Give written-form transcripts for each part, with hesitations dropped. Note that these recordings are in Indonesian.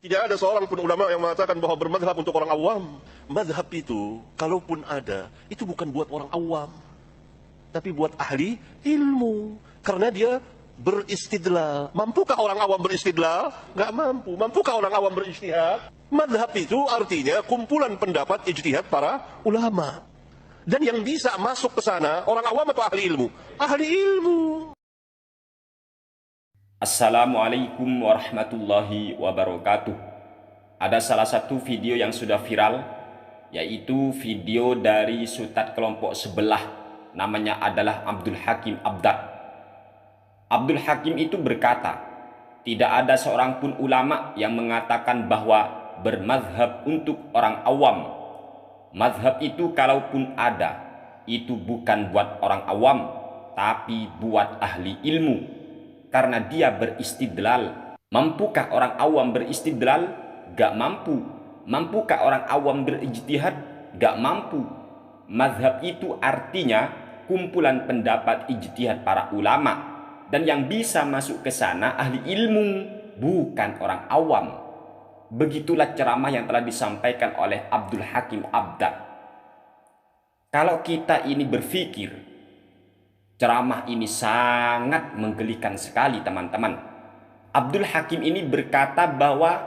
Tidak ada seorang pun ulama yang mengatakan bahwa bermadhab untuk orang awam. Madhab itu, kalaupun ada, itu bukan buat orang awam, tapi buat ahli ilmu. Karena dia beristidlal. Mampukah orang awam beristidlal? Nggak mampu. Mampukah orang awam berijtihad? Madhab itu artinya kumpulan pendapat ijtihad para ulama. Dan yang bisa masuk ke sana, orang awam atau ahli ilmu? Ahli ilmu. Assalamualaikum warahmatullahi wabarakatuh. Ada salah satu video yang sudah viral, yaitu video dari Ustadz kelompok sebelah, namanya adalah Abdul Hakim Abdad. Abdul Hakim itu berkata, tidak ada seorang pun ulama yang mengatakan bahwa bermazhab untuk orang awam. Mazhab itu kalaupun ada, itu bukan buat orang awam, tapi buat ahli ilmu. Karena dia beristidlal. Mampukah orang awam beristidlal? Gak mampu. Mampukah orang awam berijtihad? Gak mampu. Mazhab itu artinya kumpulan pendapat ijtihad para ulama. Dan yang bisa masuk ke sana ahli ilmu, bukan orang awam. Begitulah ceramah yang telah disampaikan oleh Abdul Hakim Abdad. Kalau kita ini berpikir, ceramah ini sangat menggelikan sekali, teman-teman. Abdul Hakim ini berkata bahwa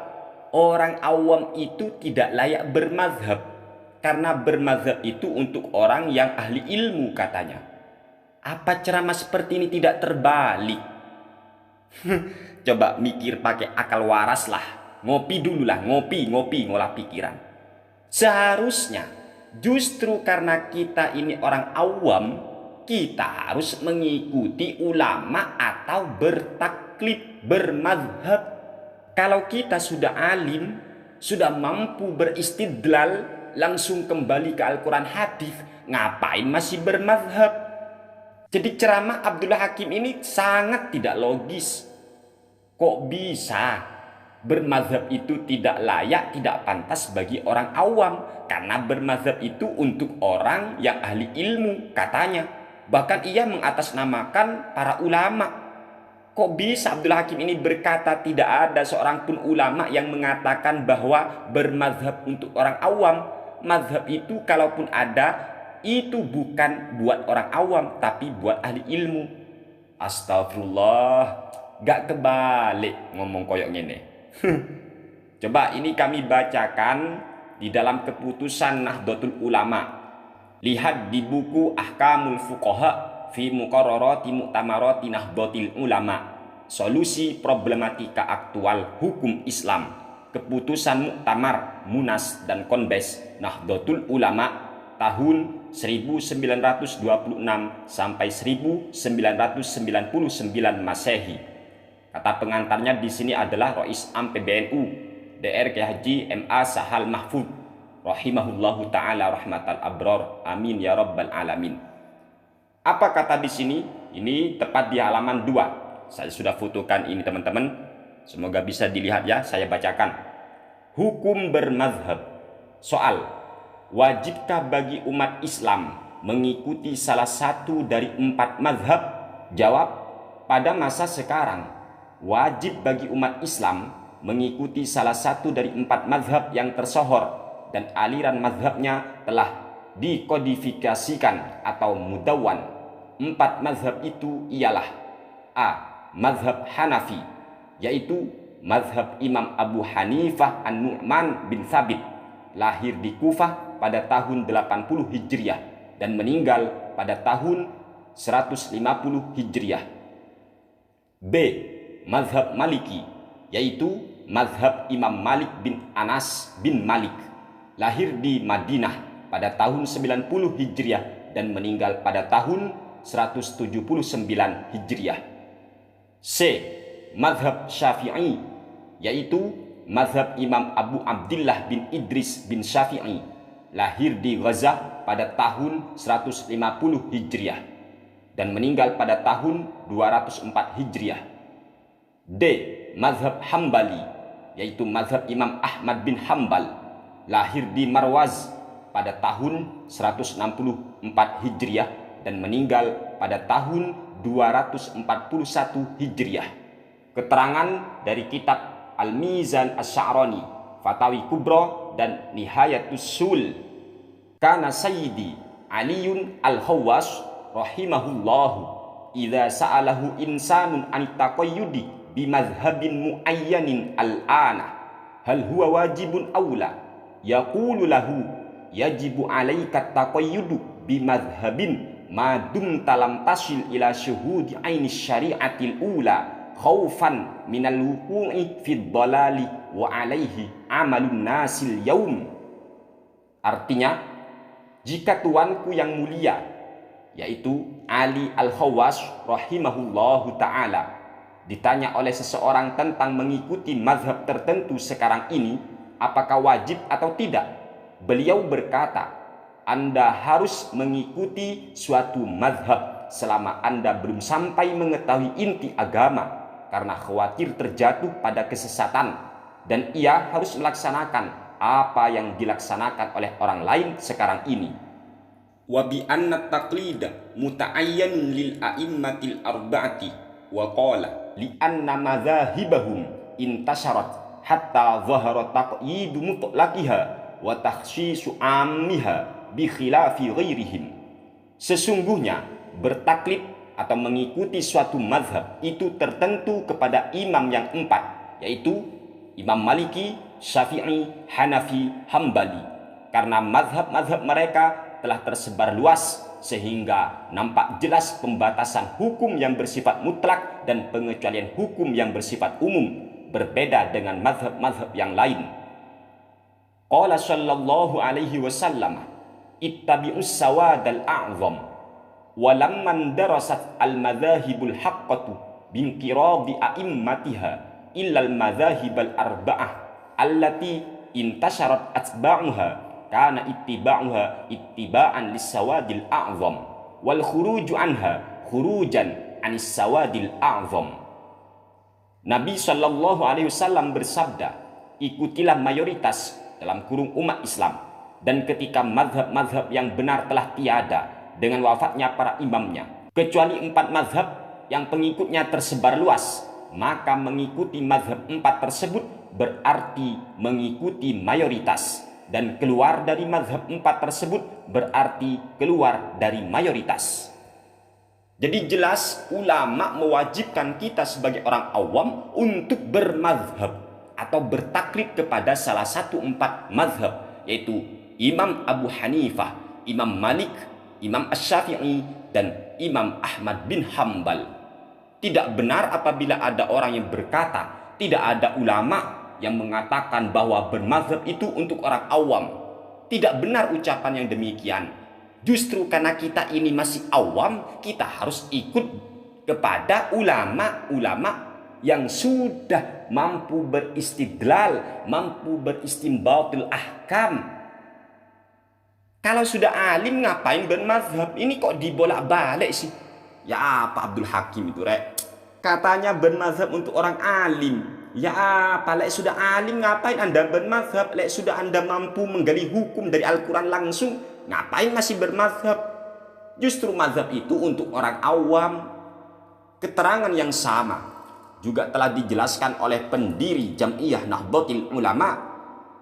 orang awam itu tidak layak bermazhab, karena bermazhab itu untuk orang yang ahli ilmu, katanya. Apa ceramah seperti ini tidak terbalik? Coba mikir pakai akal waras lah. Ngopi dulu lah, ngopi, ngolah pikiran. Seharusnya justru karena kita ini orang awam, kita harus mengikuti ulama atau bertaklid, bermazhab. Kalau kita sudah alim, sudah mampu beristidlal, langsung kembali ke Al-Quran hadis, ngapain masih bermazhab? Jadi ceramah Abdul Hakim ini sangat tidak logis. Kok bisa bermazhab itu tidak layak, tidak pantas bagi orang awam? Karena bermazhab itu untuk orang yang ahli ilmu, katanya. Bahkan ia mengatasnamakan para ulama. Kok bisa Abdul Hakim ini berkata tidak ada seorang pun ulama yang mengatakan bahwa bermazhab untuk orang awam? Mazhab itu kalaupun ada, itu bukan buat orang awam, tapi buat ahli ilmu. Astagfirullah, gak kebalik ngomong koyok ngene. Coba ini kami bacakan di dalam keputusan Nahdlatul Ulama. Lihat di buku Ahkamul Fuqaha fi Muqarrarati Mu'tamarati Nahdlatul Ulama, solusi problematika aktual hukum Islam, keputusan Muktamar, Munas dan Konbes Nahdlatul Ulama tahun 1926 sampai 1999 Masehi. Kata pengantarnya di sini adalah Rais Am PBNU Dr. Kiai Haji MA Sahal Mahfud rahimahullahu taala rahmatal abrar, amin ya rabbal alamin. Apa kata di sini? Ini tepat di halaman 2. Saya sudah fotokan ini, teman-teman. Semoga bisa dilihat ya, saya bacakan. Hukum bermazhab. Soal: wajibkah bagi umat Islam mengikuti salah satu dari 4 mazhab? Jawab: pada masa sekarang, wajib bagi umat Islam mengikuti salah satu dari 4 mazhab yang tersohor dan aliran mazhabnya telah dikodifikasikan atau mudawwan. 4 mazhab itu ialah: A. Mazhab Hanafi, yaitu mazhab Imam Abu Hanifah An-Nu'man bin Thabit, lahir di Kufah pada tahun 80 Hijriah dan meninggal pada tahun 150 Hijriah. B. Mazhab Maliki, yaitu mazhab Imam Malik bin Anas bin Malik, lahir di Madinah pada tahun 90 Hijriah dan meninggal pada tahun 179 Hijriah. C. Mazhab Syafi'i, yaitu mazhab Imam Abu Abdillah bin Idris bin Syafi'i, lahir di Gaza pada tahun 150 Hijriah dan meninggal pada tahun 204 Hijriah. D. Mazhab Hambali, yaitu mazhab Imam Ahmad bin Hambal, lahir di Marwaz pada tahun 164 Hijriah dan meninggal pada tahun 241 Hijriah. Keterangan dari kitab Al-Mizan Asy-Sya'rani, Fatawi Kubra dan Nihayatus Sul. Kana Sayyidi Aliun Al-Khawwas rahimahullahu idza sa'alahu insanun an taqayyudi bi madhhabin muayyanin al-ana hal huwa wajibun aw la yaqulu lahu yajibu 'alaika taqayyudu bi madhhabin ma dumta lam tasil ila syuhudi aini syari'atil ula khaufan minal wuqu'i fid dhalali wa 'alaihi amalun nasil yaum. Artinya, jika tuanku yang mulia, yaitu Ali Al-Khawwas rahimahullahu ta'ala, ditanya oleh seseorang tentang mengikuti mazhab tertentu sekarang ini, apakah wajib atau tidak? Beliau berkata, Anda harus mengikuti suatu mazhab selama Anda belum sampai mengetahui inti agama, karena khawatir terjatuh pada kesesatan, dan ia harus melaksanakan apa yang dilaksanakan oleh orang lain sekarang ini. Wa bi anna taqlida muta'ayyanun lil a'immatil arba'ati wa qala li anna madzahibahum intasharat hatta dhahara taqyidu mutlaqiha wa takhsisu 'ammiha bi khilafi ghairihim. Sesungguhnya bertaklid atau mengikuti suatu mazhab itu tertentu kepada imam yang empat, yaitu Imam Maliki, Syafi'i, Hanafi, Hambali, karena mazhab-mazhab mereka telah tersebar luas sehingga nampak jelas pembatasan hukum yang bersifat mutlak dan pengecualian hukum yang bersifat umum, berbeda dengan mazhab-mazhab yang lain. Qala sallallahu alaihi wasallam, ittabi'us sawadal a'zam wa lamman darasat al-madzahibul haqqatu binqiradi a'immatiha illa al-madzahibal arba'ah allati intasharat atba'uha kana ittiba'uha ittiba'an lis-sawadil a'zam wal khuruju anha khurujan anis sawadil a'zam. Nabi sallallahu alaihi wasallam bersabda, ikutilah mayoritas dalam kurung umat Islam, dan ketika mazhab-mazhab yang benar telah tiada dengan wafatnya para imamnya, kecuali 4 mazhab yang pengikutnya tersebar luas, maka mengikuti mazhab 4 tersebut berarti mengikuti mayoritas, dan keluar dari mazhab 4 tersebut berarti keluar dari mayoritas. Jadi jelas ulama mewajibkan kita sebagai orang awam untuk bermazhab atau bertaklid kepada salah satu 4 mazhab, yaitu Imam Abu Hanifah, Imam Malik, Imam Asy-Syafi'i, dan Imam Ahmad bin Hambal. Tidak benar apabila ada orang yang berkata tidak ada ulama yang mengatakan bahwa bermazhab itu untuk orang awam. Tidak benar ucapan yang demikian. Justru karena kita ini masih awam, kita harus ikut kepada ulama-ulama yang sudah mampu beristidlal, mampu beristinbatul ahkam. Kalau sudah alim ngapain bermazhab? Ini kok dibolak-balik sih? Ya Pak Abdul Hakim itu rek, katanya bermazhab untuk orang alim. Ya apa, lek sudah alim ngapain Anda bermazhab? Lek sudah Anda mampu menggali hukum dari Al-Quran langsung, ngapain masih bermazhab? Justru mazhab itu untuk orang awam. Keterangan yang sama juga telah dijelaskan oleh pendiri Jam'iyah Nahdlatul Ulama,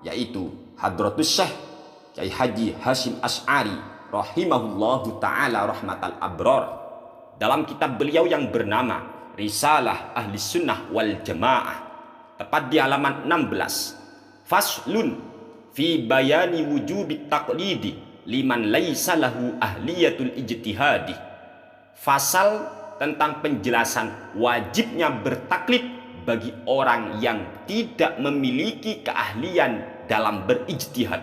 yaitu Hadratus Syekh Kyai Haji Hasyim Asy'ari rahimahullahu ta'ala rahmatal abrar, dalam kitab beliau yang bernama Risalah Ahli Sunnah wal Jamaah, tepat di halaman 16. Faslun fi bayani wujubi taqlidi liman laisa lahu ahliyatul ijtihadi. Fasal tentang penjelasan wajibnya bertaklid bagi orang yang tidak memiliki keahlian dalam berijtihad.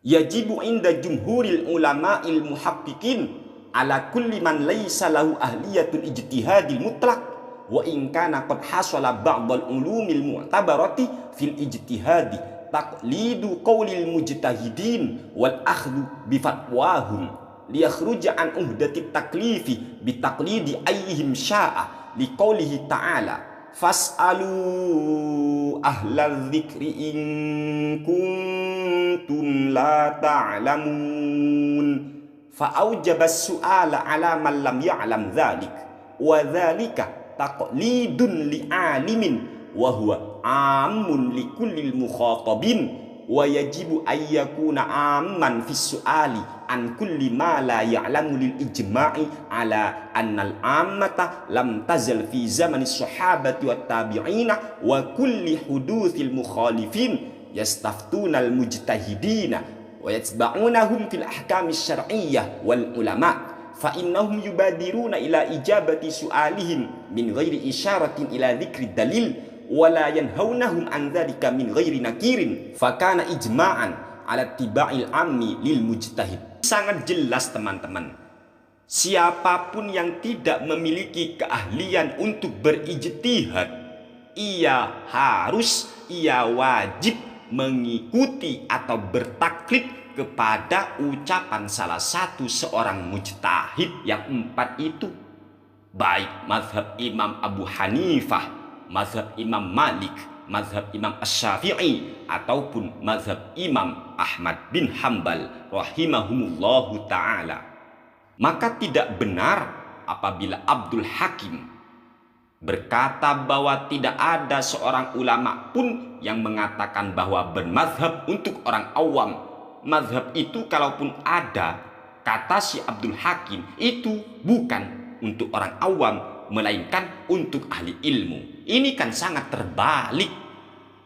Yajibu inda jumhuril ulama'il muhaqqiqin ala kulli man laisa lahu ahliyatul ijtihadil mutlaq wa in kana qad hasala ba'dal ulumil mu'tabarati fil ijtihadi taqlidu qawlil mujtahidin wal akhdhu bi fatwahum liyakhruja an uhdati taklifi bi taqlidi ayyihim sya'a liqaulihi ta'ala fas'alu ahlal dzikri in kuntum la ta'lamun fa'aujabas su'ala ala man lam ya'lam dzalik wa dzalika taqlidun li alimin wa huwa amun likullil mukhatabin wa yajibu ayyakuna amman fis su'ali an kulli ma la ya'lamu lil ijma'i ala annal ammata lam tazal fi zamanis sahabati wat tabi'ina wa kulli huduthil mukhalifin yastaftunal mujtahidina wa yatba'unahum fil ahkamis syar'iyyah wal ulama' fa innahum yubadiruna ila ijabati su'alihim min ghairi isyaratin ila dzikri dalil wala yanhaunahum an dzalika min ghairi nakirin fakana ijma'an ala tiba'il ammi lil mujtahid. Sangat jelas teman-teman, siapapun yang tidak memiliki keahlian untuk berijtihad, ia wajib mengikuti atau bertaklid kepada ucapan salah satu seorang mujtahid yang empat itu, baik mazhab Imam Abu Hanifah, mazhab Imam Malik, mazhab Imam Asy-Syafi'i, ataupun mazhab Imam Ahmad bin Hambal rahimahumullahu ta'ala. Maka tidak benar apabila Abdul Hakim berkata bahwa tidak ada seorang ulama pun yang mengatakan bahwa bermazhab untuk orang awam. Mazhab itu kalaupun ada, kata si Abdul Hakim, itu bukan untuk orang awam, melainkan untuk ahli ilmu. Ini kan sangat terbalik.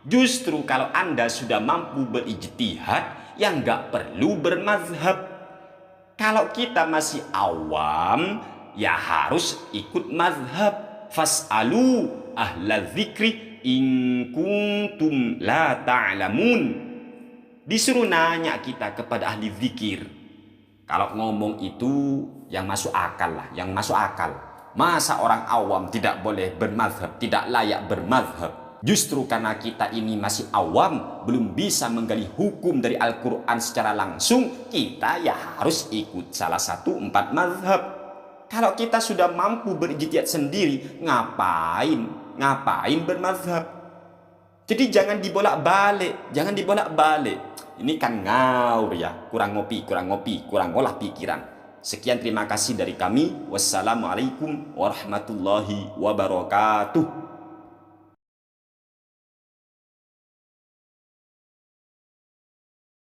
Justru kalau Anda sudah mampu berijtihad, ya nggak perlu bermazhab. Kalau kita masih awam, ya harus ikut mazhab. Fas'alu ahla dzikri in kuntum la ta'lamun. Disuruh nanya kita kepada ahli zikir. Kalau ngomong itu yang masuk akal lah, yang masuk akal. Masa orang awam tidak boleh bermazhab, tidak layak bermazhab? Justru karena kita ini masih awam, belum bisa menggali hukum dari Al-Quran secara langsung, kita ya harus ikut salah satu 4 mazhab. Kalau kita sudah mampu berijtihad sendiri, ngapain bermazhab? Jadi jangan dibolak-balik, Ini kan ngaur ya, kurang ngopi, kurang olah pikiran. Sekian, terima kasih dari kami. Wassalamualaikum warahmatullahi wabarakatuh.